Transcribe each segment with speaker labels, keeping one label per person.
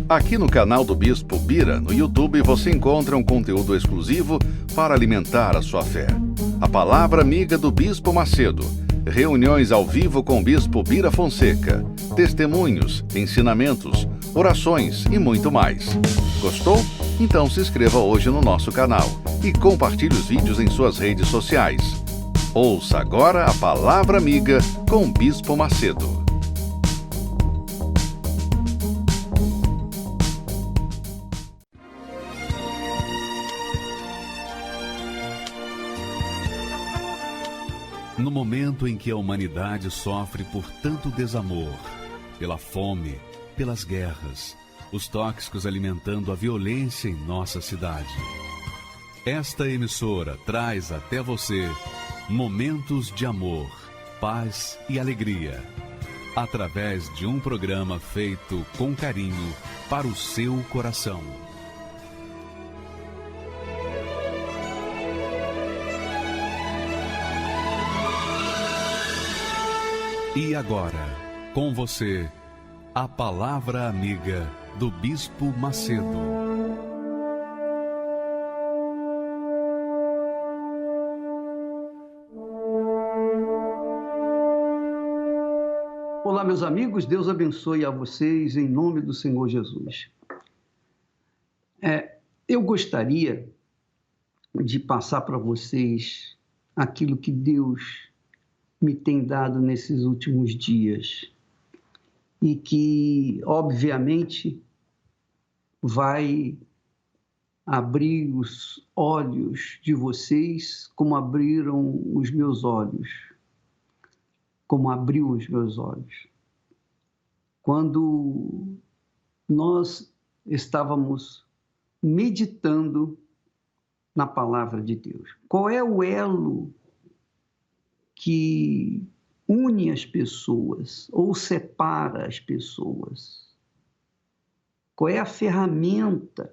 Speaker 1: Aqui no canal do Bispo Bira, no YouTube, você encontra um conteúdo exclusivo para alimentar a sua fé. A Palavra Amiga do Bispo Macedo. Reuniões ao vivo com o Bispo Bira Fonseca. Testemunhos, ensinamentos, orações e muito mais. Gostou? Então se inscreva hoje no nosso canal e compartilhe os vídeos em suas redes sociais. Ouça agora a Palavra Amiga com o Bispo Macedo. No momento em que a humanidade sofre por tanto desamor, pela fome, pelas guerras, os tóxicos alimentando a violência em nossa cidade, esta emissora traz até você momentos de amor, paz e alegria, através de um programa feito com carinho para o seu coração. E agora, com você, a Palavra Amiga do Bispo Macedo.
Speaker 2: Olá, meus amigos, Deus abençoe a vocês em nome do Senhor Jesus. Eu gostaria de passar para vocês aquilo que Deus me tem dado nesses últimos dias e que, obviamente, vai abrir os olhos de vocês como abriram os meus olhos, como abriu os meus olhos. Quando nós estávamos meditando na Palavra de Deus. Qual é o elo que une as pessoas ou separa as pessoas? Qual é a ferramenta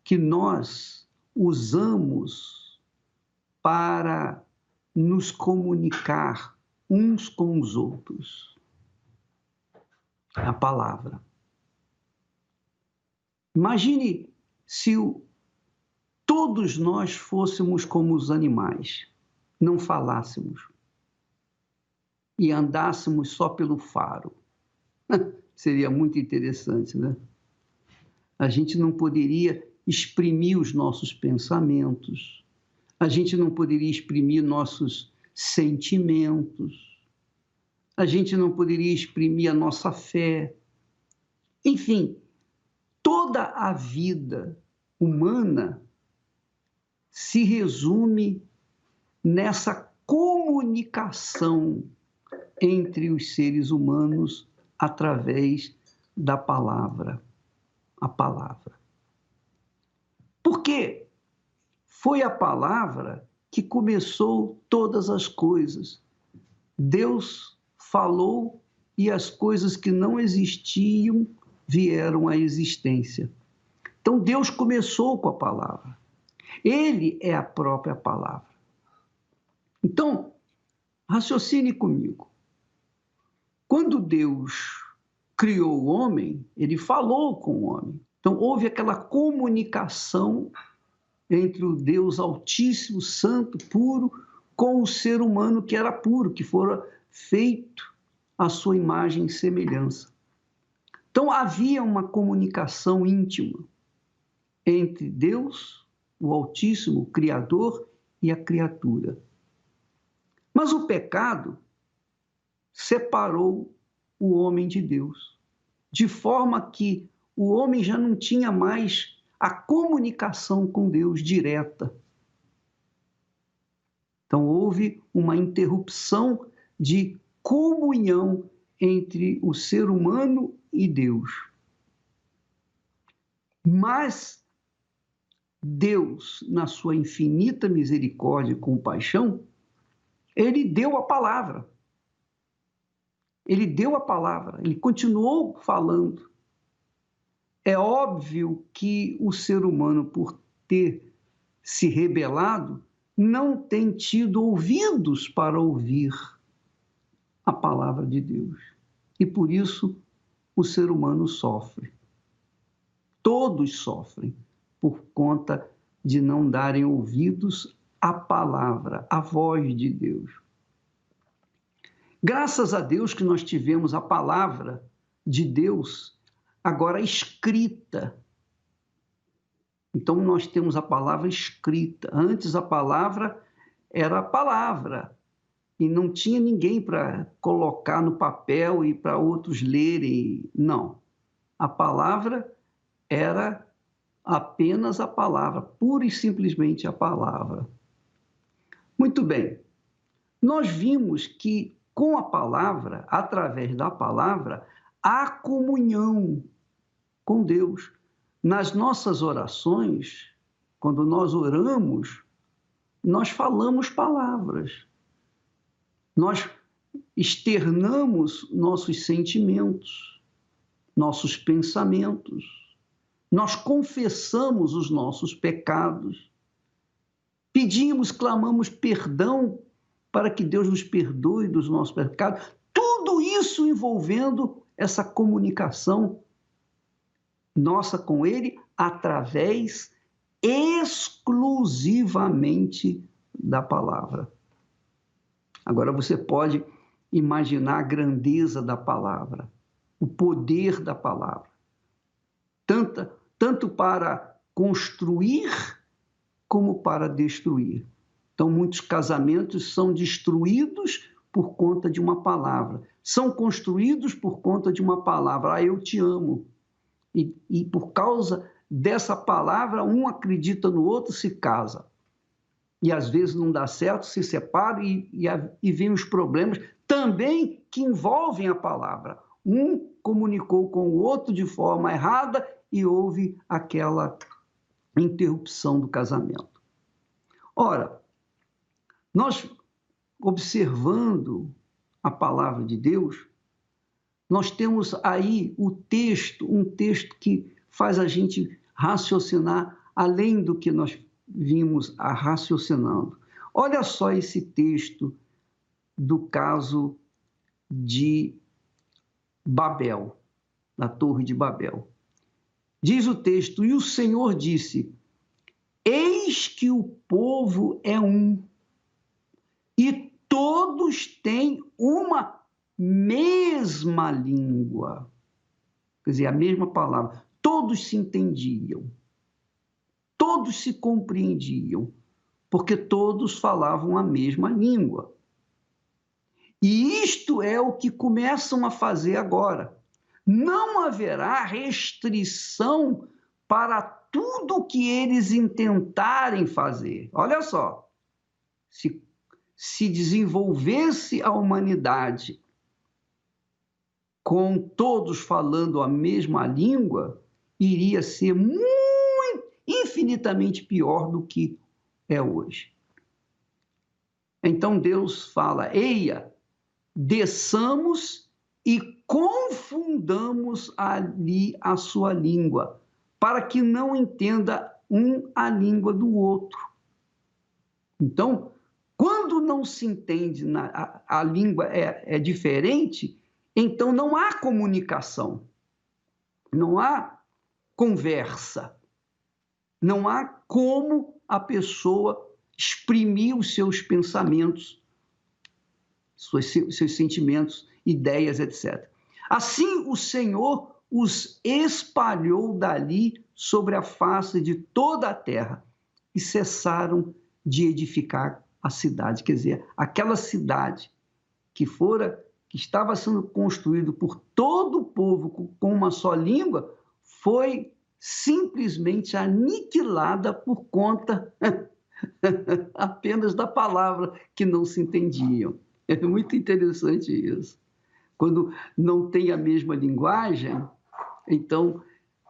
Speaker 2: que nós usamos para nos comunicar uns com os outros? A palavra. Imagine se todos nós fôssemos como os animais, não falássemos e andássemos só pelo faro. Seria muito interessante, né? A gente não poderia exprimir os nossos pensamentos, a gente não poderia exprimir nossos sentimentos, a gente não poderia exprimir a nossa fé. Enfim, toda a vida humana se resume nessa comunicação entre os seres humanos através da palavra, a palavra. Porque foi a palavra que começou todas as coisas. Deus falou e as coisas que não existiam vieram à existência. Então Deus começou com a palavra. Ele é a própria palavra. Então, raciocine comigo. Quando Deus criou o homem, ele falou com o homem. Então, houve aquela comunicação entre o Deus Altíssimo, Santo, puro, com o ser humano que era puro, que fora feito à sua imagem e semelhança. Então, havia uma comunicação íntima entre Deus, o Altíssimo, o Criador, e a criatura. Mas o pecado separou o homem de Deus, de forma que o homem já não tinha mais a comunicação com Deus direta. Então, houve uma interrupção de comunhão entre o ser humano e Deus. Mas Deus, na sua infinita misericórdia e compaixão, ele deu a palavra. Ele deu a palavra, ele continuou falando. É óbvio que o ser humano, por ter se rebelado, não tem tido ouvidos para ouvir a palavra de Deus. E por isso o ser humano sofre. todos sofrem por conta de não darem ouvidos à palavra, à voz de Deus. Graças a Deus que nós tivemos a palavra de Deus agora escrita. Então nós temos a palavra escrita. Antes a palavra era a palavra e não tinha ninguém para colocar no papel e para outros lerem. Não. A palavra era apenas a palavra, pura e simplesmente a palavra. Muito bem. Nós vimos que com a palavra, através da palavra, há comunhão com Deus. Nas nossas orações, quando nós oramos, nós falamos palavras. Nós externamos nossos sentimentos, nossos pensamentos. Nós confessamos os nossos pecados. Pedimos, clamamos perdão para que Deus nos perdoe dos nossos pecados. Tudo isso envolvendo essa comunicação nossa com Ele através exclusivamente da palavra. Agora você pode imaginar a grandeza da palavra, o poder da palavra, tanto para construir como para destruir. Então, muitos casamentos são destruídos por conta de uma palavra, são construídos por conta de uma palavra. Eu te amo. E por causa dessa palavra, um acredita no outro, se casa. E às vezes não dá certo, se separa e vem os problemas também que envolvem a palavra. Um comunicou com o outro de forma errada e houve aquela interrupção do casamento. Ora, nós observando a palavra de Deus, nós temos aí um texto que faz a gente raciocinar além do que nós vimos raciocinando. Olha só esse texto do caso de Babel, da Torre de Babel. Diz o texto: e o Senhor disse: eis que o povo é um, e todos têm uma mesma língua. Quer dizer, a mesma palavra. Todos se entendiam, todos se compreendiam, porque todos falavam a mesma língua. E isto é o que começam a fazer agora. Não haverá restrição para tudo que eles intentarem fazer. Olha só, se desenvolvesse a humanidade com todos falando a mesma língua, iria ser infinitamente pior do que é hoje. Então Deus fala: eia, desçamos e confundamos ali a sua língua, para que não entenda um a língua do outro. Então, quando não se entende, a língua é diferente, então não há comunicação, não há conversa, não há como a pessoa exprimir os seus pensamentos, seus sentimentos, ideias, etc. Assim, o Senhor os espalhou dali sobre a face de toda a terra e cessaram de edificar a cidade. Quer dizer, aquela cidade que estava sendo construída por todo o povo com uma só língua, foi simplesmente aniquilada por conta apenas da palavra que não se entendiam. É muito interessante isso. Quando não tem a mesma linguagem, então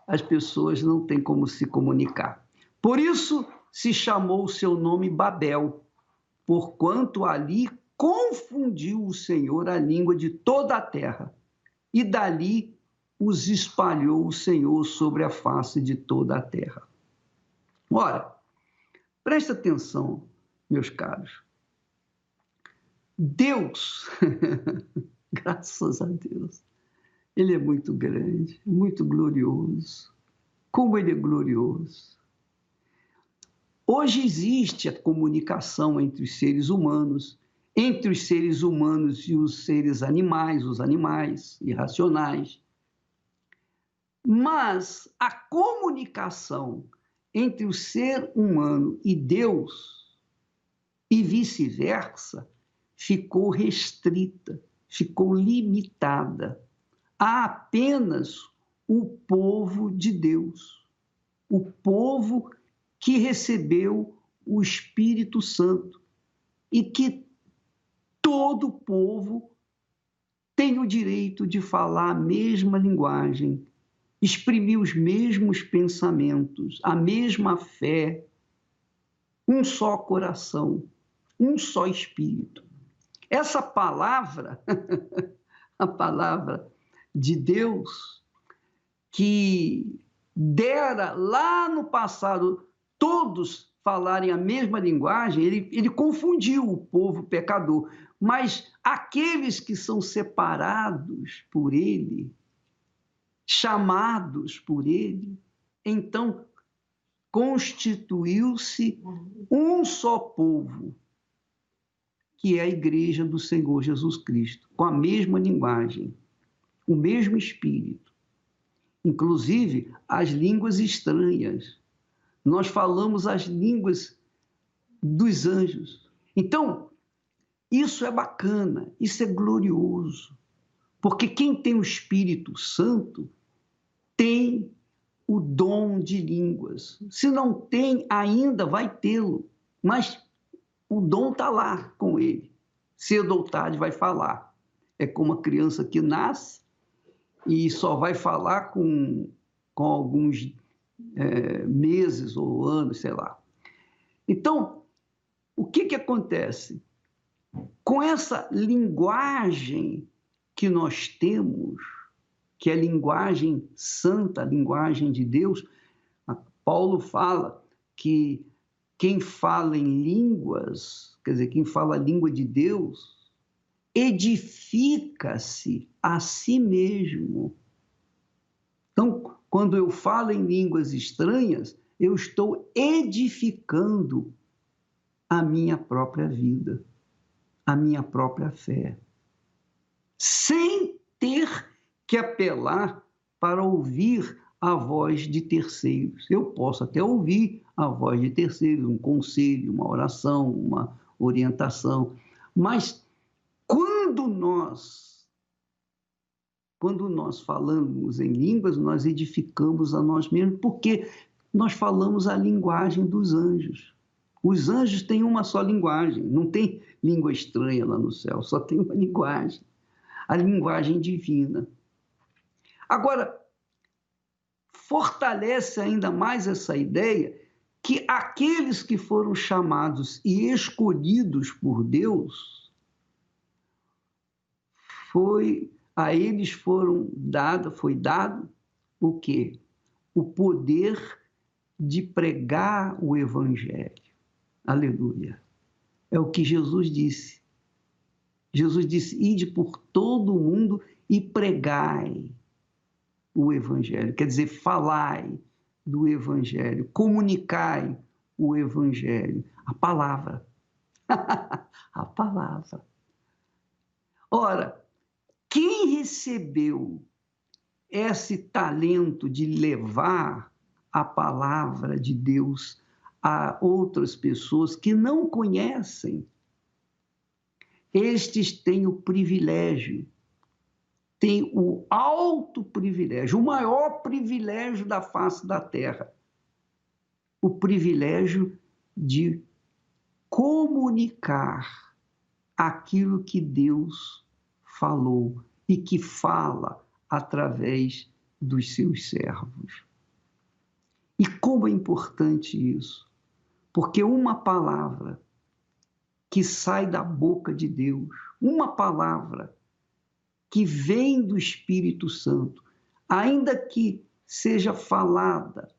Speaker 2: as pessoas não têm como se comunicar. Por isso se chamou o seu nome Babel, porquanto ali confundiu o Senhor a língua de toda a terra, e dali os espalhou o Senhor sobre a face de toda a terra. Ora, presta atenção, meus caros. Deus, graças a Deus, Ele é muito grande, muito glorioso. Como ele é glorioso. Hoje existe a comunicação entre os seres humanos e os seres animais, os animais irracionais. Mas a comunicação entre o ser humano e Deus, e vice-versa, ficou restrita, ficou limitada a apenas o povo de Deus, o povo que recebeu o Espírito Santo e que todo povo tem o direito de falar a mesma linguagem, exprimir os mesmos pensamentos, a mesma fé, um só coração, um só espírito. Essa palavra, a palavra de Deus, que dera lá no passado todos falarem a mesma linguagem, ele confundiu o povo pecador, mas aqueles que são separados por ele, chamados por ele, então constituiu-se um só povo, que é a igreja do Senhor Jesus Cristo, com a mesma linguagem, o mesmo espírito, inclusive as línguas estranhas. Nós falamos as línguas dos anjos. Então, isso é bacana, isso é glorioso, porque quem tem o Espírito Santo tem o dom de línguas. Se não tem ainda, vai tê-lo, mas o dom está lá com ele. Cedo ou tarde vai falar. É como a criança que nasce e só vai falar com alguns meses ou anos, sei lá. Então, o que acontece? Com essa linguagem que nós temos, que é a linguagem santa, a linguagem de Deus, Paulo fala que quem fala em línguas, quer dizer, quem fala a língua de Deus, edifica-se a si mesmo. Então, quando eu falo em línguas estranhas, eu estou edificando a minha própria vida, a minha própria fé, sem ter que apelar para ouvir a voz de terceiros. Eu posso até ouvir a voz de terceiros, um conselho, uma oração, uma orientação, mas quando nós falamos em línguas, nós edificamos a nós mesmos, porque nós falamos a linguagem dos anjos. Os anjos têm uma só linguagem, não tem língua estranha lá no céu, só tem uma linguagem, a linguagem divina. Agora, fortalece ainda mais essa ideia que aqueles que foram chamados e escolhidos por Deus, a eles foi dado o quê? O poder de pregar o Evangelho. Aleluia. É o que Jesus disse. Jesus disse, ide por todo o mundo e pregai o Evangelho. Quer dizer, falai do Evangelho, comunicai o Evangelho. A palavra. A palavra. Ora, quem recebeu esse talento de levar a palavra de Deus a outras pessoas que não conhecem, estes têm o privilégio, têm o alto privilégio, o maior privilégio da face da terra, o privilégio de comunicar aquilo que Deus falou e que fala através dos seus servos. E como é importante isso, porque uma palavra que sai da boca de Deus, uma palavra que vem do Espírito Santo, ainda que seja falada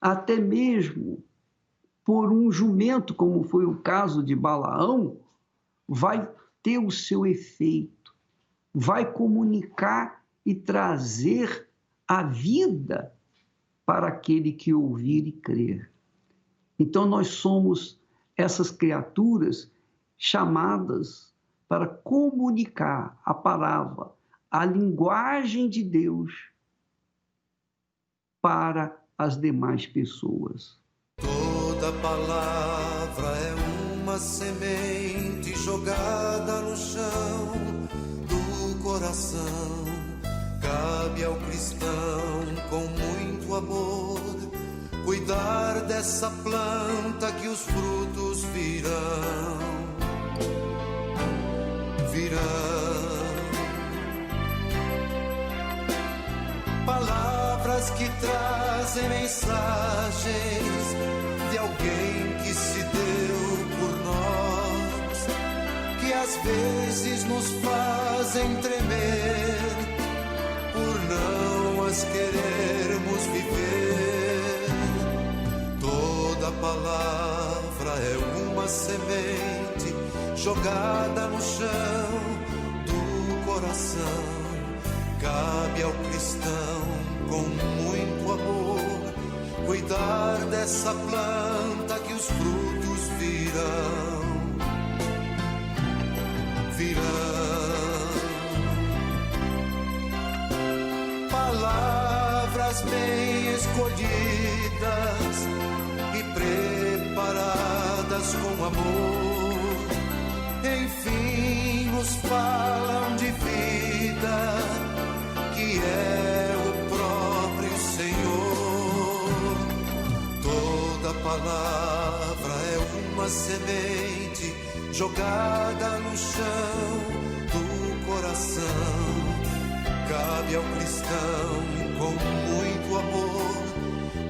Speaker 2: até mesmo por um jumento, como foi o caso de Balaão, vai ter o seu efeito, vai comunicar e trazer a vida para aquele que ouvir e crer. Então nós somos essas criaturas chamadas para comunicar a palavra, a linguagem de Deus para as demais pessoas.
Speaker 3: Toda palavra é uma semente jogada no chão do coração. Cabe ao cristão com muito amor cuidar dessa planta que os frutos virão. Palavras que trazem mensagens de alguém que se deu por nós, que às vezes nos fazem tremer por não as querermos viver. Toda palavra é uma semente jogada no chão do coração. Cabe ao cristão com muito amor cuidar dessa planta que os frutos virão. Palavras bem escolhidas e preparadas com amor, enfim nos falam de vida, que é o próprio Senhor. Toda palavra é uma semente jogada no chão do coração. Cabe ao cristão com muito amor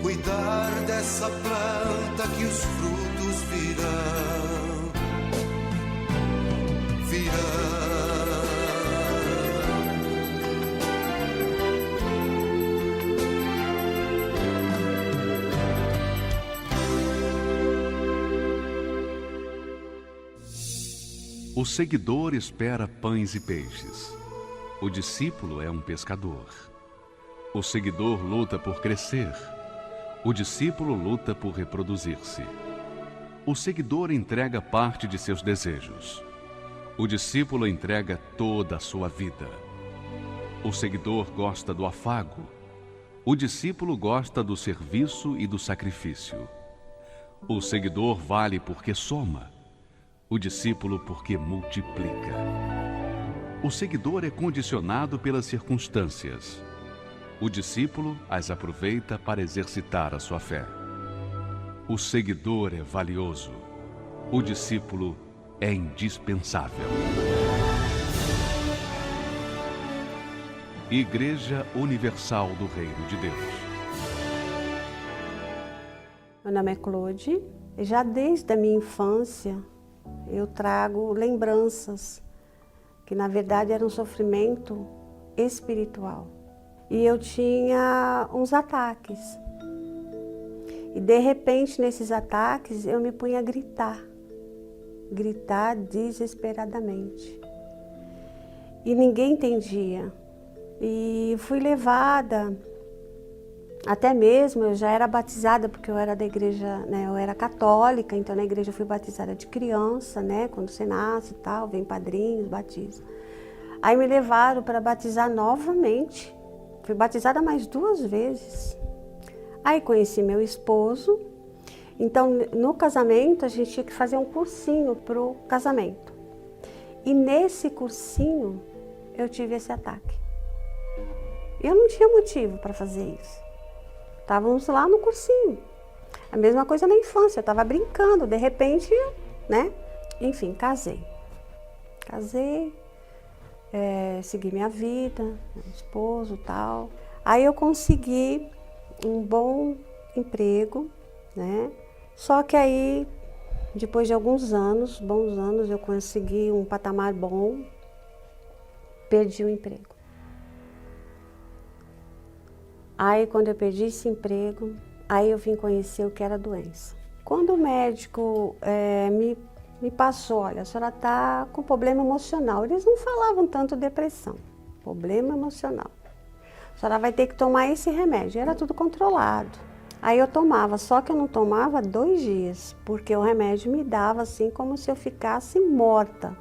Speaker 3: cuidar dessa planta que os frutos virão.
Speaker 1: O seguidor espera pães e peixes. O discípulo é um pescador. O seguidor luta por crescer. O discípulo luta por reproduzir-se. O seguidor entrega parte de seus desejos. O discípulo entrega toda a sua vida. O seguidor gosta do afago. O discípulo gosta do serviço e do sacrifício. O seguidor vale porque soma. O discípulo porque multiplica. O seguidor é condicionado pelas circunstâncias. O discípulo as aproveita para exercitar a sua fé. O seguidor é valioso. O discípulo é indispensável. Igreja Universal do Reino de Deus.
Speaker 4: Meu nome é Claude. Já desde a minha infância eu trago lembranças que na verdade era um sofrimento espiritual. E eu tinha uns ataques. E de repente nesses ataques eu me punha a gritar desesperadamente. E ninguém entendia. E fui levada, até mesmo eu já era batizada, porque eu era da igreja, né, eu era católica, então na igreja eu fui batizada de criança, né, quando você nasce e tal, vem padrinhos, batiza. Aí me levaram para batizar novamente, fui batizada mais 2 vezes. Aí conheci meu esposo, então no casamento a gente tinha que fazer um cursinho para o casamento. E nesse cursinho eu tive esse ataque. Eu não tinha motivo para fazer isso. Estávamos lá no cursinho. A mesma coisa na infância, eu estava brincando, de repente, né? Enfim, casei. Segui minha vida, meu esposo e tal. Aí eu consegui um bom emprego, né? Só que aí, depois de alguns anos, bons anos, eu consegui um patamar bom, perdi o emprego. Aí, quando eu perdi esse emprego, aí eu vim conhecer o que era doença. Quando o médico me passou, olha, a senhora está com problema emocional. Eles não falavam tanto depressão, problema emocional. A senhora vai ter que tomar esse remédio. Era tudo controlado. Aí eu tomava, só que eu não tomava 2 dias, porque o remédio me dava assim como se eu ficasse morta.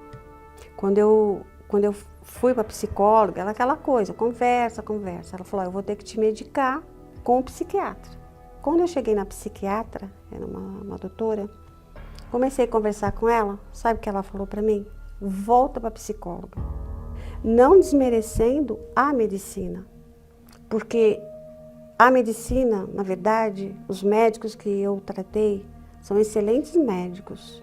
Speaker 4: Quando eu fui para a psicóloga, ela aquela coisa, conversa. Ela falou, eu vou ter que te medicar com o psiquiatra. Quando eu cheguei na psiquiatra, era uma doutora, comecei a conversar com ela, sabe o que ela falou para mim? Volta para a psicóloga. Não desmerecendo a medicina, porque a medicina, na verdade, os médicos que eu tratei são excelentes médicos.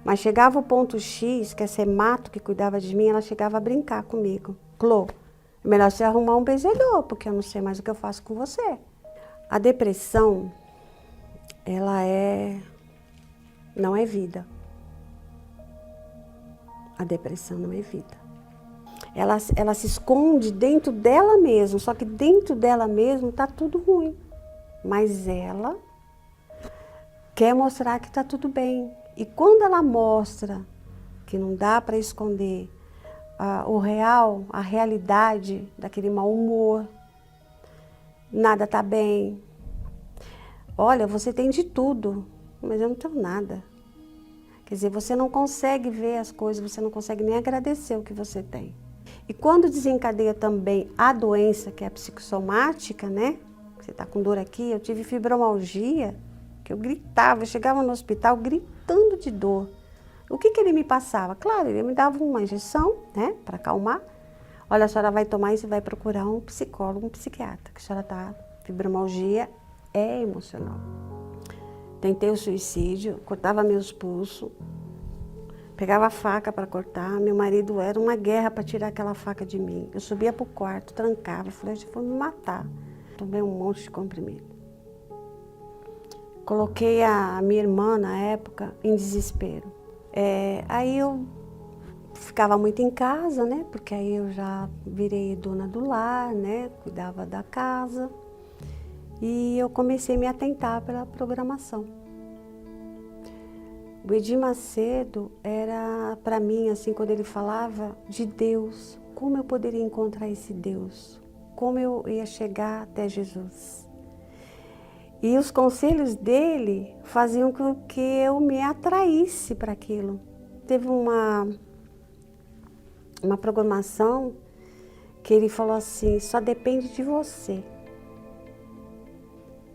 Speaker 4: Mas chegava o ponto X, que a Semato, que cuidava de mim, ela chegava a brincar comigo. Clô, é melhor você arrumar um benzedor, porque eu não sei mais o que eu faço com você. A depressão, ela não é vida. A depressão não é vida. Ela se esconde dentro dela mesma, só que dentro dela mesma está tudo ruim. Mas ela quer mostrar que está tudo bem. E quando ela mostra que não dá para esconder a realidade daquele mau humor, nada está bem. Olha, você tem de tudo, mas eu não tenho nada. Quer dizer, você não consegue ver as coisas, você não consegue nem agradecer o que você tem. E quando desencadeia também a doença, que é a psicossomática, né? Você está com dor aqui, eu tive fibromialgia, que eu gritava, eu chegava no hospital gritando de dor. O que ele me passava? Claro, ele me dava uma injeção, né, para acalmar. Olha, a senhora vai tomar e você vai procurar um psicólogo, um psiquiatra, que a senhora está, fibromialgia é emocional. Tentei o suicídio, cortava meus pulsos, pegava a faca para cortar, meu marido era uma guerra para tirar aquela faca de mim. Eu subia para o quarto, trancava, falei, eu vou me matar. Tomei um monte de comprimido. Coloquei a minha irmã, na época, em desespero. Aí eu ficava muito em casa, né? Porque aí eu já virei dona do lar, né? Cuidava da casa. E eu comecei a me atentar pela programação. O Edir Macedo era, para mim, assim, quando ele falava de Deus, como eu poderia encontrar esse Deus? Como eu ia chegar até Jesus? E os conselhos dele faziam com que eu me atraísse para aquilo. Teve uma programação que ele falou assim, só depende de você.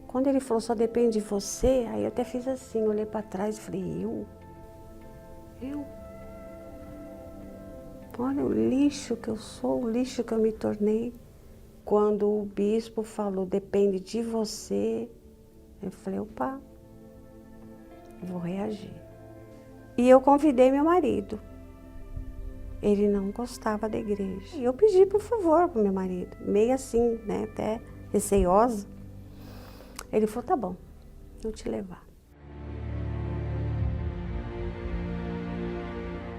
Speaker 4: Quando ele falou, só depende de você, aí eu até fiz assim, olhei para trás e falei, eu? Olha o lixo que eu sou, o lixo que eu me tornei. Quando o bispo falou, depende de você, eu falei, opa, vou reagir. E eu convidei meu marido. Ele não gostava da igreja. E eu pedi, por favor, para o meu marido, meio assim, né, até receiosa. Ele falou, tá bom, vou te levar.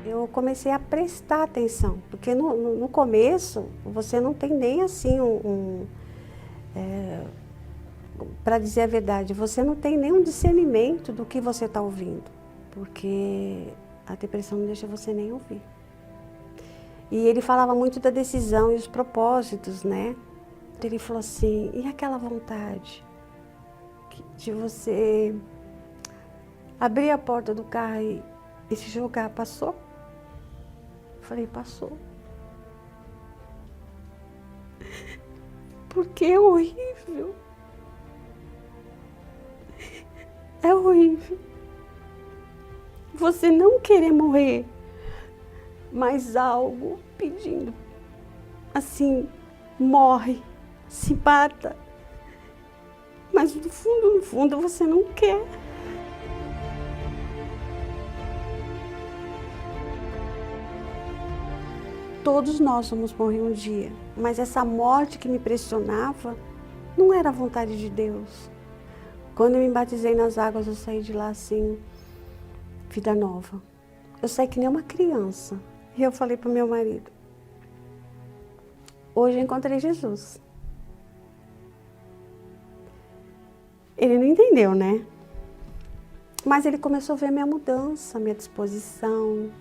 Speaker 4: Eu comecei a prestar atenção, porque no começo você não tem nem assim para dizer a verdade, você não tem nenhum discernimento do que você está ouvindo, porque a depressão não deixa você nem ouvir. E ele falava muito da decisão e os propósitos, né? Ele falou assim, e aquela vontade de você abrir a porta do carro e se jogar, passou? Eu falei, passou. Porque é horrível. É horrível. Você não querer morrer, mas algo pedindo, assim, morre, se mata. Mas no fundo, você não quer. Todos nós vamos morrer um dia, mas essa morte que me pressionava não era a vontade de Deus. Quando eu me batizei nas águas, eu saí de lá assim, vida nova. Eu saí que nem uma criança. E eu falei para o meu marido, hoje eu encontrei Jesus. Ele não entendeu, né? Mas ele começou a ver a minha mudança, a minha disposição.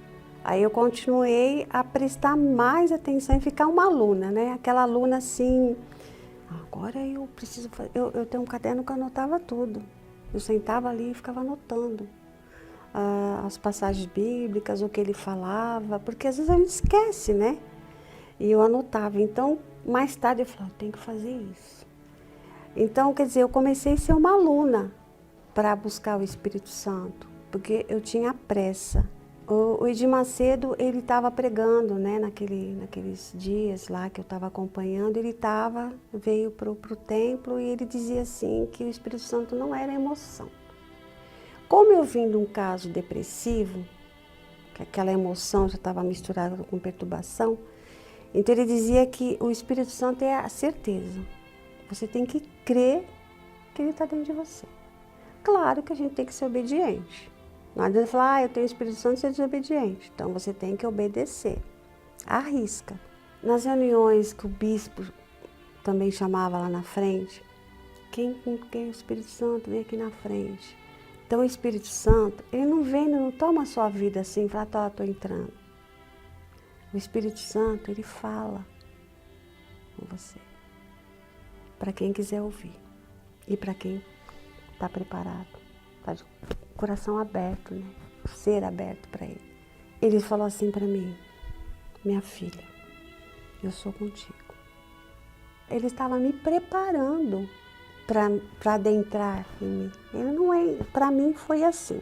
Speaker 4: Aí eu continuei a prestar mais atenção e ficar uma aluna, né? Aquela aluna assim, Agora eu preciso fazer. Eu tenho um caderno que eu anotava tudo. Eu sentava ali e ficava anotando as passagens bíblicas, o que ele falava, porque às vezes a gente esquece, né? E eu anotava. Então, mais tarde eu falava, eu tenho que fazer isso. Então, quer dizer, eu comecei a ser uma aluna para buscar o Espírito Santo, porque eu tinha pressa. O Edir Macedo, ele estava pregando, né, naqueles dias lá que eu estava acompanhando, veio para o templo e ele dizia assim, que o Espírito Santo não era emoção. Como eu vim de um caso depressivo, que aquela emoção já estava misturada com perturbação, então ele dizia que o Espírito Santo é a certeza. Você tem que crer que ele está dentro de você. Claro que a gente tem que ser obediente. Não adianta falar, eu tenho o Espírito Santo e ser desobediente. Então você tem que obedecer. Arrisca. Nas reuniões que o bispo também chamava lá na frente, quem tem o Espírito Santo vem aqui na frente. Então o Espírito Santo, ele não toma a sua vida assim, fala, tá, tô entrando. O Espírito Santo, ele fala com você. Para quem quiser ouvir. E para quem está preparado. Está de coração aberto, né? Ser aberto para ele. Ele falou assim para mim, minha filha, eu sou contigo. Ele estava me preparando para adentrar em mim. Ele não é, para mim foi assim.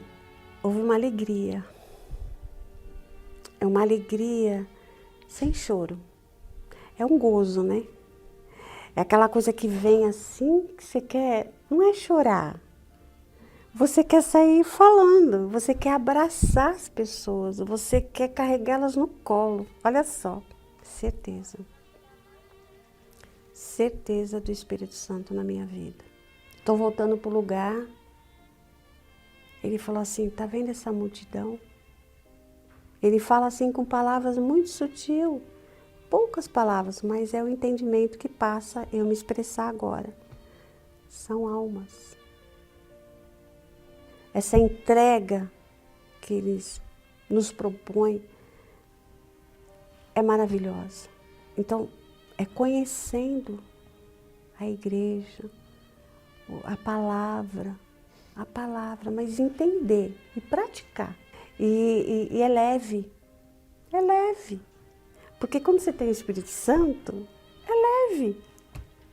Speaker 4: Houve uma alegria. É uma alegria sem choro. É um gozo, né? É aquela coisa que vem assim, que você quer, não é chorar. Você quer sair falando, você quer abraçar as pessoas, você quer carregá-las no colo. Olha só, certeza. Certeza do Espírito Santo na minha vida. Estou voltando para o lugar. Ele falou assim, tá vendo essa multidão? Ele fala assim com palavras muito sutil. Poucas palavras, mas é o entendimento que passa eu me expressar agora. São almas. Essa entrega que eles nos propõem é maravilhosa. Então, é conhecendo a igreja, a palavra, mas entender e praticar. E é leve, Porque quando você tem o Espírito Santo, é leve,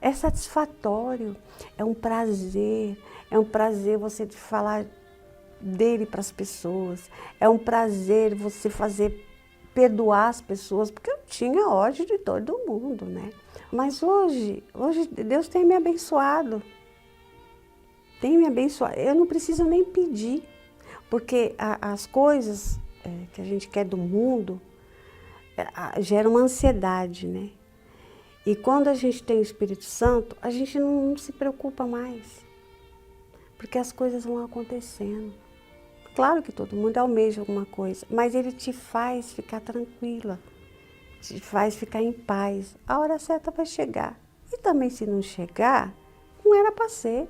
Speaker 4: é satisfatório, é um prazer você falar dele para as pessoas, é um prazer você perdoar as pessoas, porque eu tinha ódio de todo mundo, né? Mas hoje Deus tem me abençoado, eu não preciso nem pedir, porque as coisas que a gente quer do mundo, gera uma ansiedade, né? E quando a gente tem o Espírito Santo, a gente não se preocupa mais, porque as coisas vão acontecendo. Claro que todo mundo almeja alguma coisa, mas ele te faz ficar tranquila, te faz ficar em paz. A hora certa vai chegar. E também se não chegar, não era para ser.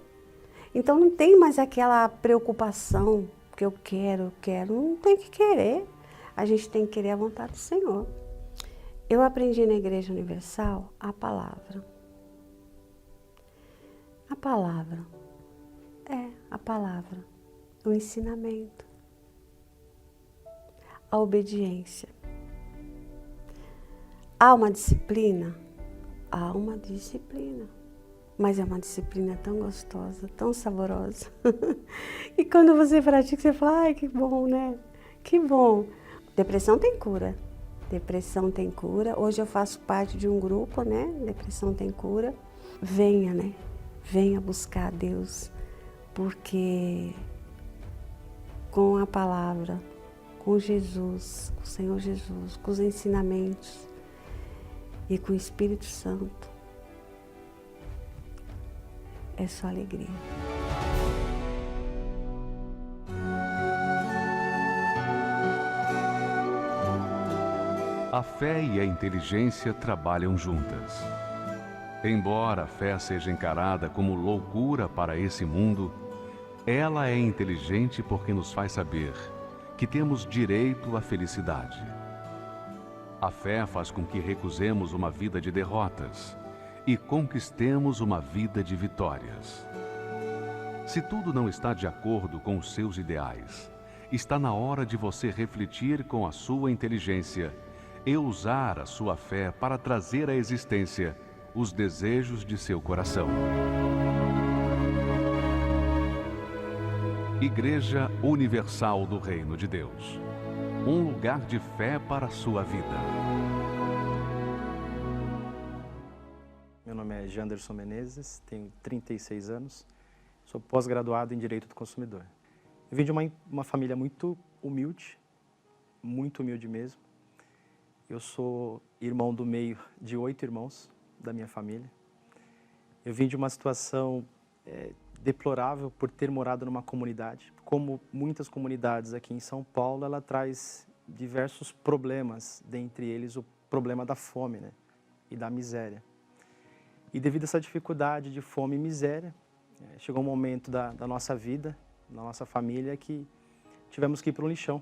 Speaker 4: Então não tem mais aquela preocupação que eu quero. Não tem que querer. A gente tem que querer a vontade do Senhor. Eu aprendi na Igreja Universal a palavra. A palavra. O ensinamento. A obediência. Há uma disciplina? Há uma disciplina. Mas é uma disciplina tão gostosa, tão saborosa. E quando você pratica, você fala, ai, que bom, né? Que bom. Depressão tem cura. Depressão tem cura. Hoje eu faço parte de um grupo, né? Depressão tem cura. Venha, né? Venha buscar a Deus. Porque com a palavra, com Jesus, com o Senhor Jesus, com os ensinamentos e com o Espírito Santo, é só alegria.
Speaker 1: A fé e a inteligência trabalham juntas. Embora a fé seja encarada como loucura para esse mundo, ela é inteligente porque nos faz saber que temos direito à felicidade. A fé faz com que recusemos uma vida de derrotas e conquistemos uma vida de vitórias. Se tudo não está de acordo com os seus ideais, está na hora de você refletir com a sua inteligência e usar a sua fé para trazer à existência os desejos de seu coração. Igreja Universal do Reino de Deus. Um lugar de fé para a sua vida.
Speaker 5: Meu nome é Janderson Menezes, tenho 36 anos, sou pós-graduado em Direito do Consumidor. Eu vim de uma família muito humilde mesmo. Eu sou irmão do meio de 8 irmãos da minha família. Eu vim de uma situação deplorável por ter morado numa comunidade. Como muitas comunidades aqui em São Paulo, ela traz diversos problemas, dentre eles o problema da fome, né? E da miséria. E devido a essa dificuldade de fome e miséria, chegou um momento da nossa vida, da nossa família, que tivemos que ir para um lixão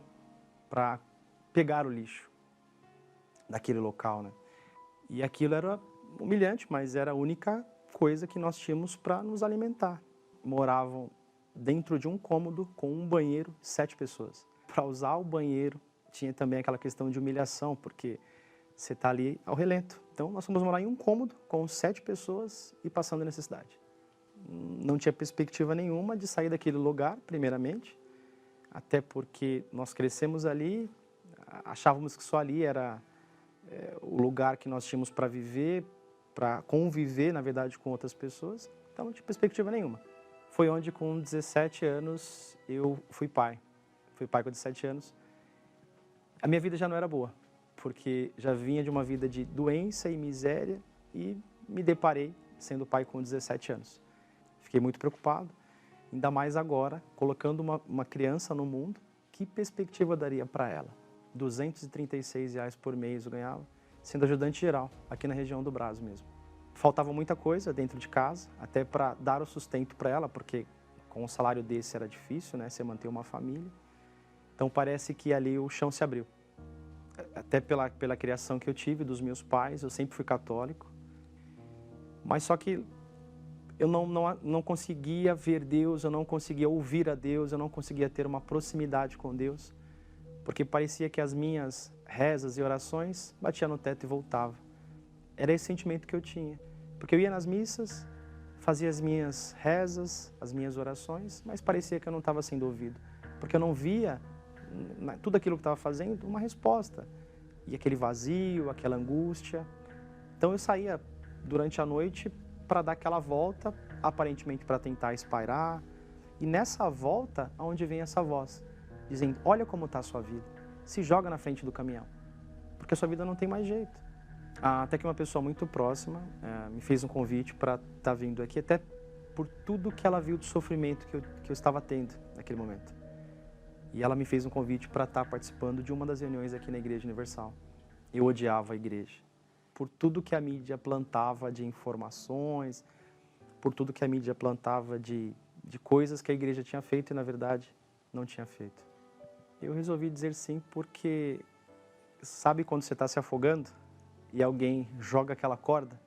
Speaker 5: para pegar o lixo daquele local, né? E aquilo era humilhante, mas era a única coisa que nós tínhamos para nos alimentar. Moravam dentro de um cômodo com um banheiro, 7 pessoas. Para usar o banheiro, tinha também aquela questão de humilhação, porque você está ali ao relento. Então, nós fomos morar em um cômodo com 7 pessoas e passando necessidade. Não tinha perspectiva nenhuma de sair daquele lugar, primeiramente, até porque nós crescemos ali, achávamos que só ali era o lugar que nós tínhamos para viver, para conviver, na verdade, com outras pessoas. Então, não tinha perspectiva nenhuma. Foi onde, com 17 anos, eu fui pai. Fui pai com 17 anos. A minha vida já não era boa, porque já vinha de uma vida de doença e miséria e me deparei sendo pai com 17 anos. Fiquei muito preocupado, ainda mais agora, colocando uma criança no mundo, que perspectiva eu daria para ela? R$ 236 por mês eu ganhava, sendo ajudante geral, aqui na região do Brás mesmo. Faltava muita coisa dentro de casa, até para dar o sustento para ela, porque com um salário desse era difícil, né, você manter uma família. Então parece que ali o chão se abriu. Até pela criação que eu tive dos meus pais, eu sempre fui católico. Mas só que eu não conseguia ver Deus, eu não conseguia ouvir a Deus, eu não conseguia ter uma proximidade com Deus, porque parecia que as minhas rezas e orações batiam no teto e voltavam. Era esse sentimento que eu tinha, porque eu ia nas missas, fazia as minhas rezas, as minhas orações, mas parecia que eu não estava sendo ouvido, porque eu não via tudo aquilo que estava fazendo uma resposta, e aquele vazio, aquela angústia. Então eu saía durante a noite para dar aquela volta, aparentemente para tentar espairar, e nessa volta, aonde vem essa voz, dizendo, olha como está a sua vida, se joga na frente do caminhão, porque a sua vida não tem mais jeito. Até que uma pessoa muito próxima me fez um convite para estar vindo aqui, até por tudo que ela viu de sofrimento que eu estava tendo naquele momento. E ela me fez um convite para estar participando de uma das reuniões aqui na Igreja Universal. Eu odiava a igreja, por tudo que a mídia plantava de informações, por tudo que a mídia plantava de coisas que a igreja tinha feito e, na verdade, não tinha feito. Eu resolvi dizer sim porque, sabe quando você está se afogando e alguém joga aquela corda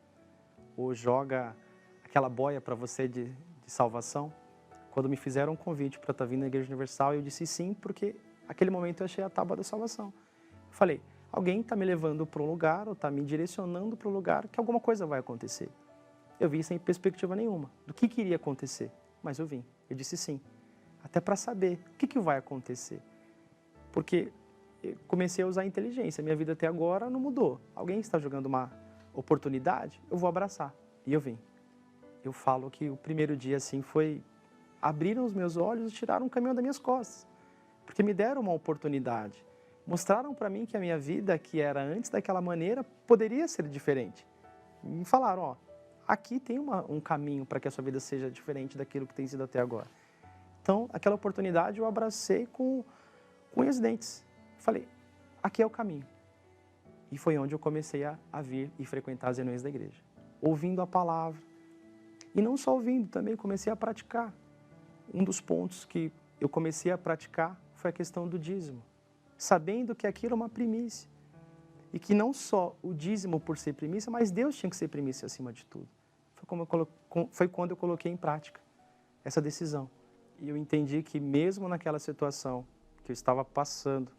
Speaker 5: ou joga aquela boia para você de salvação? Quando me fizeram um convite para estar vindo na Igreja Universal, eu disse sim, porque naquele momento eu achei a tábua da salvação. Eu falei, alguém está me levando para um lugar, ou está me direcionando para um lugar que alguma coisa vai acontecer. Eu vim sem perspectiva nenhuma do que iria acontecer, mas eu vim. Eu disse sim, até para saber o que vai acontecer. Porque eu comecei a usar a inteligência, minha vida até agora não mudou. Alguém está jogando uma oportunidade, eu vou abraçar. E eu vim. Eu falo que o primeiro dia assim foi... abriram os meus olhos e tiraram um caminhão das minhas costas, porque me deram uma oportunidade. Mostraram para mim que a minha vida, que era antes daquela maneira, poderia ser diferente. Me falaram, ó, aqui tem um caminho para que a sua vida seja diferente daquilo que tem sido até agora. Então, aquela oportunidade eu abracei com unhas e dentes. Falei, aqui é o caminho. E foi onde eu comecei a vir e frequentar as reuniões da igreja, ouvindo a palavra. E não só ouvindo, também comecei a praticar. Um dos pontos que eu comecei a praticar foi a questão do dízimo, sabendo que aquilo é uma primícia. E que não só o dízimo por ser primícia, mas Deus tinha que ser primícia acima de tudo. Foi quando eu coloquei em prática essa decisão. E eu entendi que mesmo naquela situação que eu estava passando,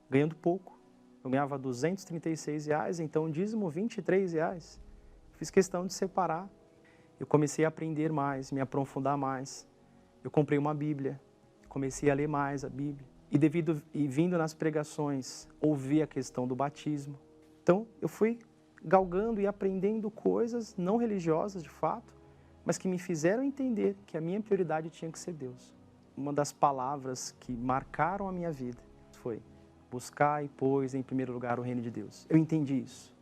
Speaker 5: ganhando pouco, eu ganhava R$236, então o dízimo R$23. Fiz questão de separar. Eu comecei a aprender mais, me aprofundar mais. Eu comprei uma Bíblia, comecei a ler mais a Bíblia. E vindo nas pregações, ouvi a questão do batismo. Então, eu fui galgando e aprendendo coisas não religiosas, de fato, mas que me fizeram entender que a minha prioridade tinha que ser Deus. Uma das palavras que marcaram a minha vida foi: buscar e pôs em primeiro lugar o reino de Deus. Eu entendi isso.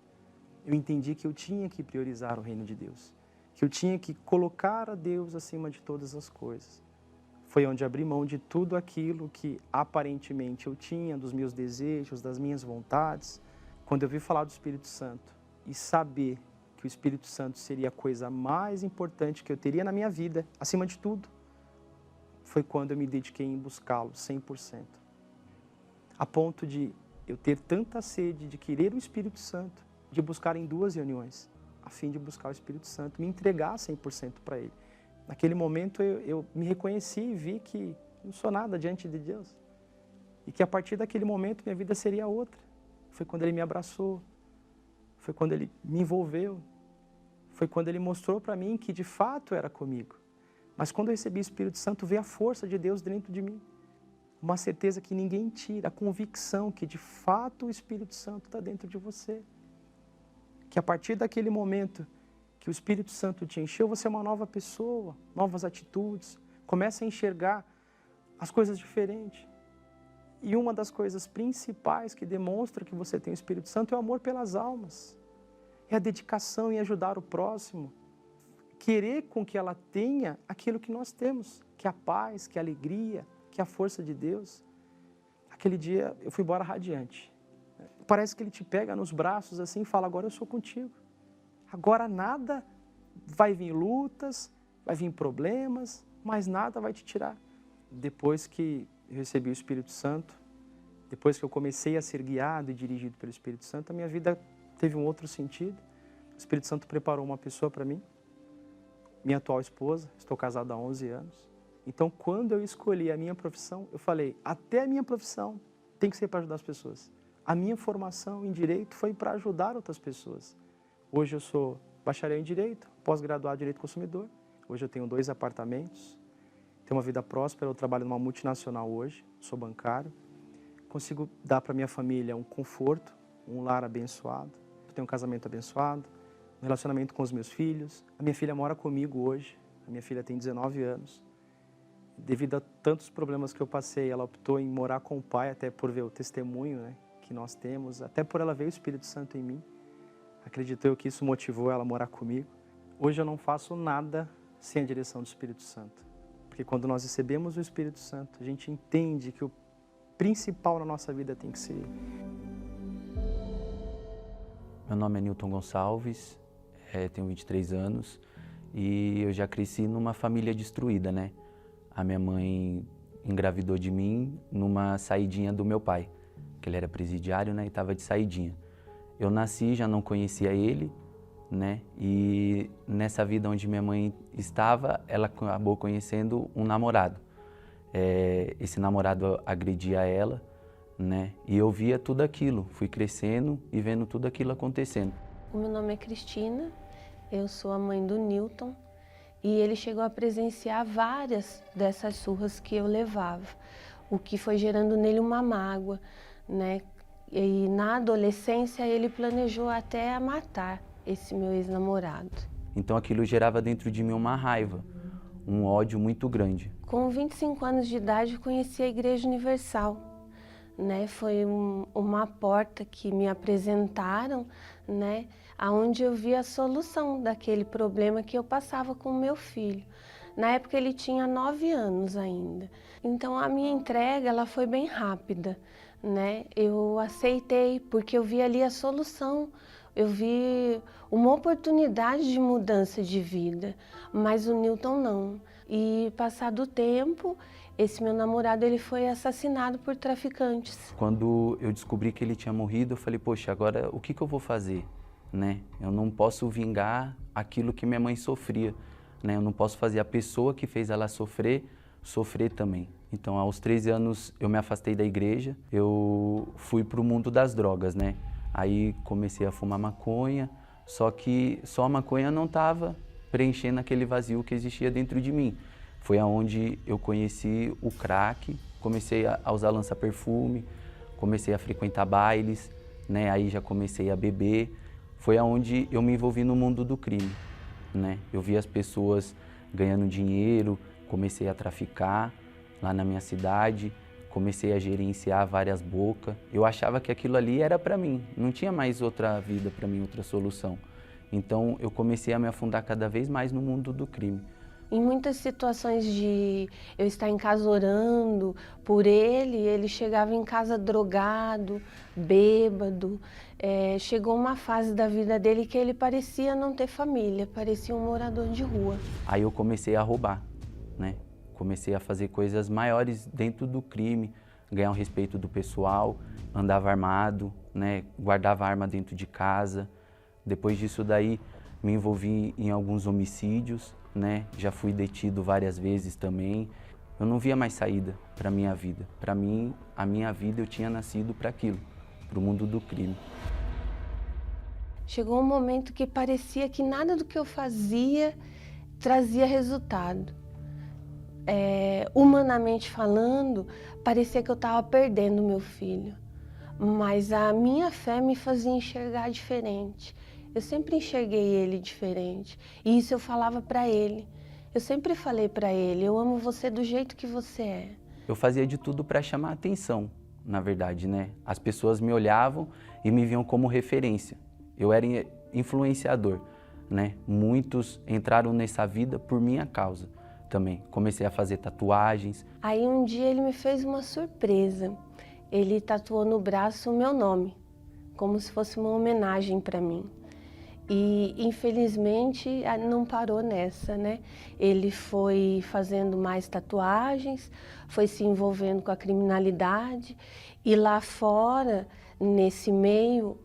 Speaker 5: Eu entendi que eu tinha que priorizar o reino de Deus, que eu tinha que colocar a Deus acima de todas as coisas. Foi onde abri mão de tudo aquilo que aparentemente eu tinha, dos meus desejos, das minhas vontades. Quando eu vi falar do Espírito Santo e saber que o Espírito Santo seria a coisa mais importante que eu teria na minha vida, acima de tudo, foi quando eu me dediquei em buscá-lo 100%. A ponto de eu ter tanta sede de querer o Espírito Santo, de buscar em 2 reuniões, a fim de buscar o Espírito Santo, me entregar 100% para Ele. Naquele momento eu me reconheci e vi que não sou nada diante de Deus. E que a partir daquele momento minha vida seria outra. Foi quando Ele me abraçou, foi quando Ele me envolveu, foi quando Ele mostrou para mim que de fato era comigo. Mas quando eu recebi o Espírito Santo, veio a força de Deus dentro de mim. Uma certeza que ninguém tira, a convicção que de fato o Espírito Santo está dentro de você. Que a partir daquele momento que o Espírito Santo te encheu, você é uma nova pessoa, novas atitudes, começa a enxergar as coisas diferentes. E uma das coisas principais que demonstra que você tem o Espírito Santo é o amor pelas almas, é a dedicação em ajudar o próximo, querer com que ela tenha aquilo que nós temos, que é a paz, que é a alegria, que é a força de Deus. Aquele dia eu fui embora radiante. Parece que Ele te pega nos braços assim e fala: agora eu sou contigo. Agora nada vai vir lutas, vai vir problemas, mas nada vai te tirar. Depois que eu recebi o Espírito Santo, depois que eu comecei a ser guiado e dirigido pelo Espírito Santo, a minha vida teve um outro sentido. O Espírito Santo preparou uma pessoa para mim, minha atual esposa, estou casado há 11 anos. Então, quando eu escolhi a minha profissão, eu falei: até a minha profissão tem que ser para ajudar as pessoas. A minha formação em Direito foi para ajudar outras pessoas. Hoje eu sou bacharel em Direito, pós-graduado em Direito do Consumidor. Hoje eu tenho 2 apartamentos, tenho uma vida próspera, eu trabalho numa multinacional hoje, sou bancário. Consigo dar para minha família um conforto, um lar abençoado. Eu tenho um casamento abençoado, um relacionamento com os meus filhos. A minha filha mora comigo hoje, a minha filha tem 19 anos. Devido a tantos problemas que eu passei, ela optou em morar com o pai, até por ver o testemunho, né, que nós temos, até por ela ver o Espírito Santo em mim. Acredito eu que isso motivou ela a morar comigo. Hoje eu não faço nada sem a direção do Espírito Santo. Porque quando nós recebemos o Espírito Santo, a gente entende que o principal na nossa vida tem que ser Ele.
Speaker 6: Meu nome é Nilton Gonçalves, tenho 23 anos e eu já cresci numa família destruída, né? A minha mãe engravidou de mim numa saidinha do meu pai, que ele era presidiário, né, e estava de saidinha. Eu nasci, já não conhecia ele, né, e nessa vida onde minha mãe estava, ela acabou conhecendo um namorado. Esse namorado agredia ela, né, e eu via tudo aquilo, fui crescendo e vendo tudo aquilo acontecendo.
Speaker 7: O meu nome é Cristina, eu sou a mãe do Nilton. E ele chegou a presenciar várias dessas surras que eu levava, o que foi gerando nele uma mágoa, né? E na adolescência ele planejou até matar esse meu ex-namorado.
Speaker 6: Então aquilo gerava dentro de mim uma raiva, um ódio muito grande.
Speaker 7: Com 25 anos de idade conheci a Igreja Universal, né? Foi uma porta que me apresentaram, né? Onde eu vi a solução daquele problema que eu passava com o meu filho. Na época ele tinha 9 anos ainda. Então a minha entrega ela foi bem rápida, né? Eu aceitei porque eu vi ali a solução. eu vi uma oportunidade de mudança de vida, mas o Newton não. E passado o tempo, esse meu namorado ele foi assassinado por traficantes.
Speaker 6: Quando eu descobri que ele tinha morrido, eu falei, poxa, agora o que eu vou fazer? Né? Eu não posso vingar aquilo que minha mãe sofria, né? Eu não posso fazer a pessoa que fez ela sofrer também. Então, aos 13 anos, eu me afastei da igreja, eu fui para o mundo das drogas, né? Aí comecei a fumar maconha, só que só a maconha não estava preenchendo aquele vazio que existia dentro de mim. Foi aonde eu conheci o crack, comecei a usar lança-perfume, comecei a frequentar bailes, né? Aí já comecei a beber. Foi aonde eu me envolvi no mundo do crime, né? Eu vi as pessoas ganhando dinheiro, comecei a traficar lá na minha cidade, comecei a gerenciar várias bocas. Eu achava que aquilo ali era para mim, não tinha mais outra vida para mim, outra solução. Então eu comecei a me afundar cada vez mais no mundo do crime.
Speaker 7: Em muitas situações de eu estar em casa orando por ele chegava em casa drogado, bêbado. Chegou uma fase da vida dele que ele parecia não ter família, parecia um morador de rua.
Speaker 6: Aí eu comecei a roubar, né? Comecei a fazer coisas maiores dentro do crime, ganhar o respeito do pessoal, andava armado, né? Guardava arma dentro de casa. Depois disso daí, me envolvi em alguns homicídios, né? Já fui detido várias vezes também. Eu não via mais saída para a minha vida. Para mim, a minha vida eu tinha nascido para aquilo, para o mundo do crime.
Speaker 7: Chegou um momento que parecia que nada do que eu fazia trazia resultado. Humanamente falando, parecia que eu estava perdendo meu filho. Mas a minha fé me fazia enxergar diferente. Eu sempre enxerguei ele diferente. E isso eu falava para ele. Eu sempre falei para ele, eu amo você do jeito que você é.
Speaker 6: Eu fazia de tudo para chamar atenção, na verdade, né? As pessoas me olhavam e me viam como referência. Eu era influenciador, né? Muitos entraram nessa vida por minha causa também. Comecei a fazer tatuagens.
Speaker 7: Aí um dia ele me fez uma surpresa. Ele tatuou no braço o meu nome, como se fosse uma homenagem para mim. E, infelizmente, não parou nessa, né? Ele foi fazendo mais tatuagens, foi se envolvendo com a criminalidade. E lá fora, nesse meio,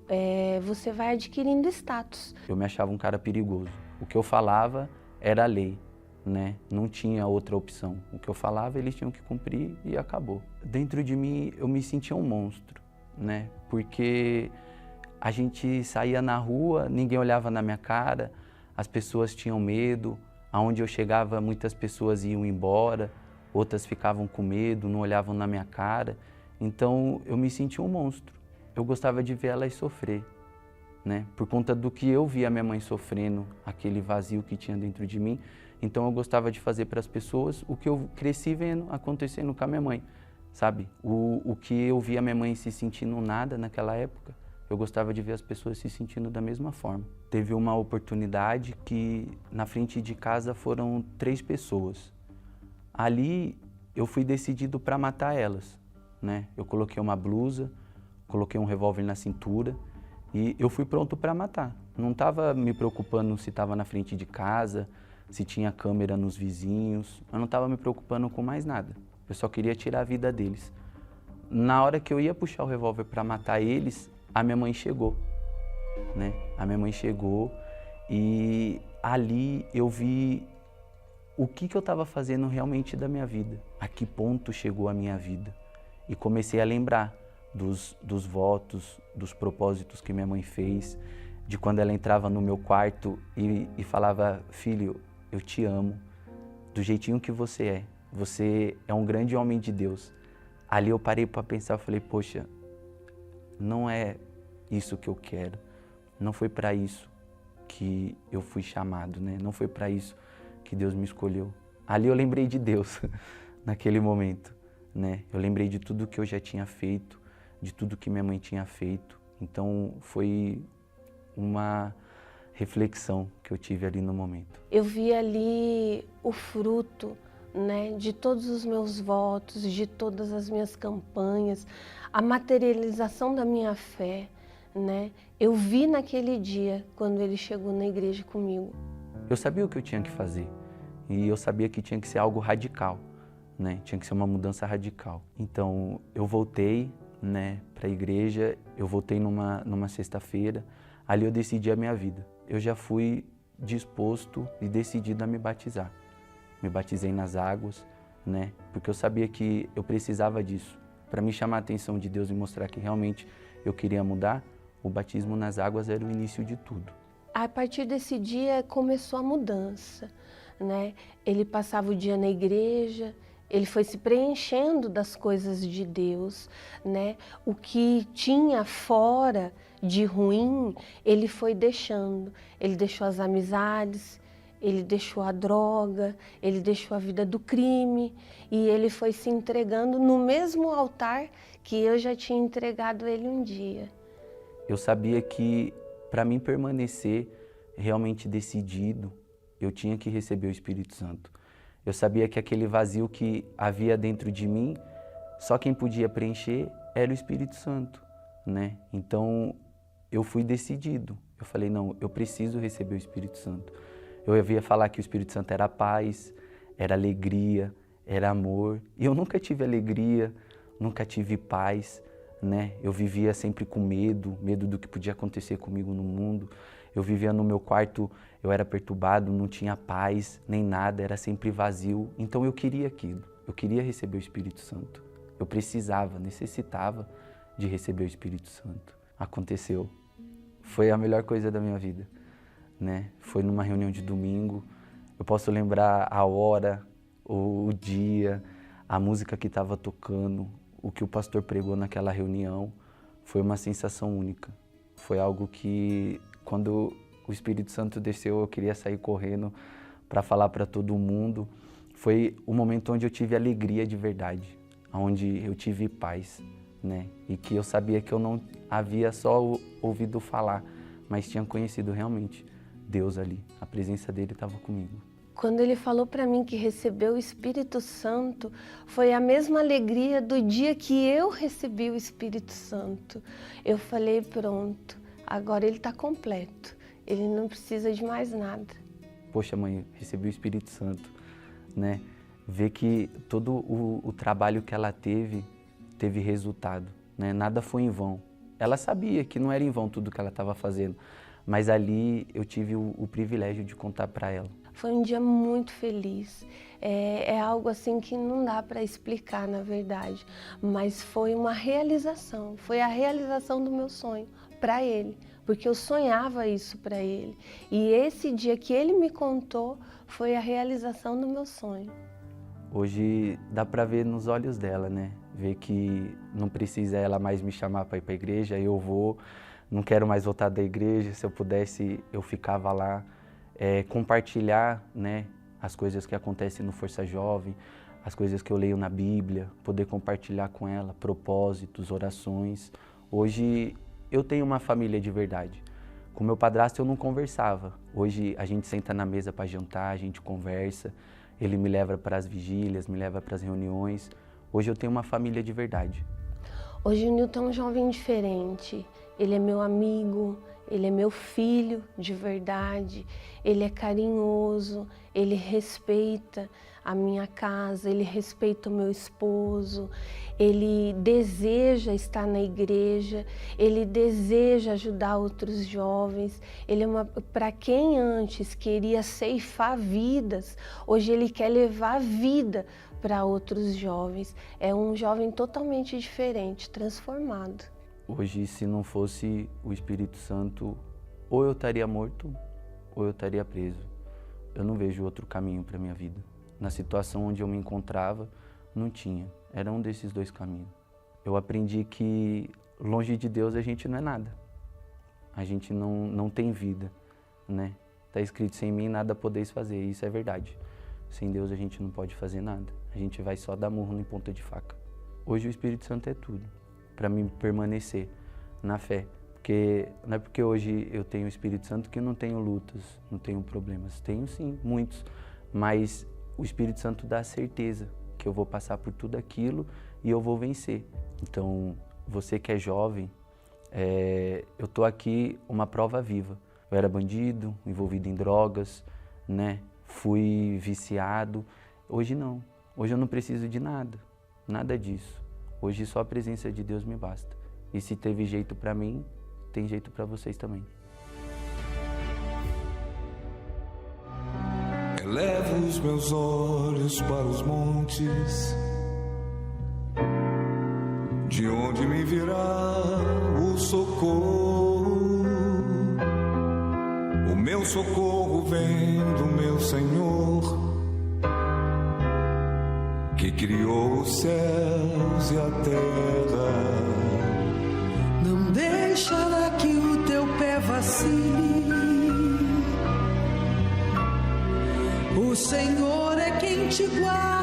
Speaker 7: você vai adquirindo status.
Speaker 6: Eu me achava um cara perigoso. O que eu falava era lei, né? Não tinha outra opção. O que eu falava, eles tinham que cumprir e acabou. Dentro de mim, eu me sentia um monstro, né? Porque a gente saía na rua, ninguém olhava na minha cara, as pessoas tinham medo, aonde eu chegava muitas pessoas iam embora, outras ficavam com medo, não olhavam na minha cara. Então eu me sentia um monstro. Eu gostava de ver elas sofrer, né? Por conta do que eu via minha mãe sofrendo, aquele vazio que tinha dentro de mim. Então eu gostava de fazer para as pessoas o que eu cresci vendo acontecendo com a minha mãe, sabe? O que eu via minha mãe se sentindo nada naquela época, eu gostava de ver as pessoas se sentindo da mesma forma. Teve uma oportunidade que na frente de casa foram 3 pessoas. Ali eu fui decidido para matar elas, né? Eu coloquei uma blusa, coloquei um revólver na cintura e eu fui pronto para matar. Não estava me preocupando se estava na frente de casa, se tinha câmera nos vizinhos. Eu não estava me preocupando com mais nada. Eu só queria tirar a vida deles. Na hora que eu ia puxar o revólver para matar eles, a minha mãe chegou, né? A minha mãe chegou e ali eu vi o que eu estava fazendo realmente da minha vida, a que ponto chegou a minha vida. E comecei a lembrar dos votos, dos propósitos que minha mãe fez, de quando ela entrava no meu quarto e falava, filho, eu te amo, do jeitinho que você é um grande homem de Deus. Ali eu parei para pensar, falei, poxa, não é isso que eu quero, não foi para isso que eu fui chamado, né? Não foi para isso que Deus me escolheu. Ali eu lembrei de Deus, naquele momento, né? Eu lembrei de tudo que eu já tinha feito, de tudo que minha mãe tinha feito. Então foi uma reflexão que eu tive ali no momento.
Speaker 7: Eu vi ali o fruto, né, de todos os meus votos, de todas as minhas campanhas, a materialização da minha fé, né? Eu vi naquele dia, quando ele chegou na igreja comigo.
Speaker 6: Eu sabia o que eu tinha que fazer e eu sabia que tinha que ser algo radical, né? Tinha que ser uma mudança radical. Então eu voltei, né, para a igreja, eu voltei numa sexta-feira, ali eu decidi a minha vida. Eu já fui disposto e decidido a me batizar. Me batizei nas águas, né, porque eu sabia que eu precisava disso. Para me chamar a atenção de Deus e mostrar que realmente eu queria mudar, o batismo nas águas era o início de tudo.
Speaker 7: A partir desse dia começou a mudança, né? Ele passava o dia na igreja, ele foi se preenchendo das coisas de Deus, né? O que tinha fora de ruim, ele foi deixando. Ele deixou as amizades, ele deixou a droga, ele deixou a vida do crime e ele foi se entregando no mesmo altar que eu já tinha entregado ele um dia.
Speaker 6: Eu sabia que para mim permanecer realmente decidido, eu tinha que receber o Espírito Santo. Eu sabia que aquele vazio que havia dentro de mim, só quem podia preencher era o Espírito Santo, né? Então eu fui decidido. Eu falei, não, eu preciso receber o Espírito Santo. Eu havia falar que o Espírito Santo era paz, era alegria, era amor. E eu nunca tive alegria, nunca tive paz, né? Eu vivia sempre com medo do que podia acontecer comigo no mundo. Eu vivia no meu quarto, eu era perturbado, não tinha paz, nem nada, era sempre vazio. Então eu queria aquilo, eu queria receber o Espírito Santo. Eu precisava, necessitava de receber o Espírito Santo. Aconteceu. Foi a melhor coisa da minha vida, né? Foi numa reunião de domingo. Eu posso lembrar a hora, o dia, a música que estava tocando, o que o pastor pregou naquela reunião. Foi uma sensação única. Foi algo que, quando o Espírito Santo desceu, eu queria sair correndo para falar para todo mundo. Foi o momento onde eu tive alegria de verdade, onde eu tive paz, né? E que eu sabia que eu não havia só ouvido falar, mas tinha conhecido realmente Deus ali. A presença dele estava comigo.
Speaker 7: Quando ele falou para mim que recebeu o Espírito Santo, foi a mesma alegria do dia que eu recebi o Espírito Santo. Eu falei, pronto, agora ele está completo, ele não precisa de mais nada.
Speaker 6: Poxa, mãe, recebi o Espírito Santo, né? Ver que todo o trabalho que ela teve resultado, né? Nada foi em vão. Ela sabia que não era em vão tudo que ela estava fazendo, mas ali eu tive o privilégio de contar para ela.
Speaker 7: Foi um dia muito feliz, é algo assim que não dá para explicar na verdade, mas foi uma realização, foi a realização do meu sonho para ele, porque eu sonhava isso para ele. E esse dia que ele me contou foi a realização do meu sonho.
Speaker 6: Hoje dá para ver nos olhos dela, né? Ver que não precisa ela mais me chamar para ir para a igreja, eu vou, não quero mais voltar da igreja, se eu pudesse eu ficava lá. Compartilhar, né, as coisas que acontecem no Força Jovem, as coisas que eu leio na Bíblia, poder compartilhar com ela, propósitos, orações. Hoje eu tenho uma família de verdade. Com meu padrasto eu não conversava. Hoje a gente senta na mesa para jantar, a gente conversa, ele me leva para as vigílias, me leva para as reuniões. Hoje eu tenho uma família de verdade.
Speaker 7: Hoje o Newton é um jovem diferente, ele é meu amigo, ele é meu filho de verdade, ele é carinhoso, ele respeita a minha casa, ele respeita o meu esposo, ele deseja estar na igreja, ele deseja ajudar outros jovens, ele é para quem antes queria ceifar vidas, hoje ele quer levar vida para outros jovens. É um jovem totalmente diferente, transformado.
Speaker 6: Hoje, se não fosse o Espírito Santo, ou eu estaria morto, ou eu estaria preso. Eu não vejo outro caminho para a minha vida. Na situação onde eu me encontrava, não tinha. Era um desses dois caminhos. Eu aprendi que longe de Deus a gente não é nada. A gente não tem vida, né? Está escrito, sem mim nada podeis fazer, e isso é verdade. Sem Deus a gente não pode fazer nada. A gente vai só dar murro em ponta de faca. Hoje o Espírito Santo é tudo para mim permanecer na fé. Porque não é porque hoje eu tenho o Espírito Santo que eu não tenho lutas, não tenho problemas. Tenho sim, muitos. Mas o Espírito Santo dá a certeza que eu vou passar por tudo aquilo e eu vou vencer. Então, você que é jovem, eu tô aqui uma prova viva. Eu era bandido, envolvido em drogas, né? Fui viciado. Hoje não. Hoje eu não preciso de nada, nada disso. Hoje só a presença de Deus me basta. E se teve jeito para mim, tem jeito para vocês também.
Speaker 3: Elevo os meus olhos para os montes, de onde me virá o socorro. O meu socorro vem do meu Senhor, que criou os céus e a terra.
Speaker 8: Não deixará que o teu pé vacile. O Senhor é quem te guarda.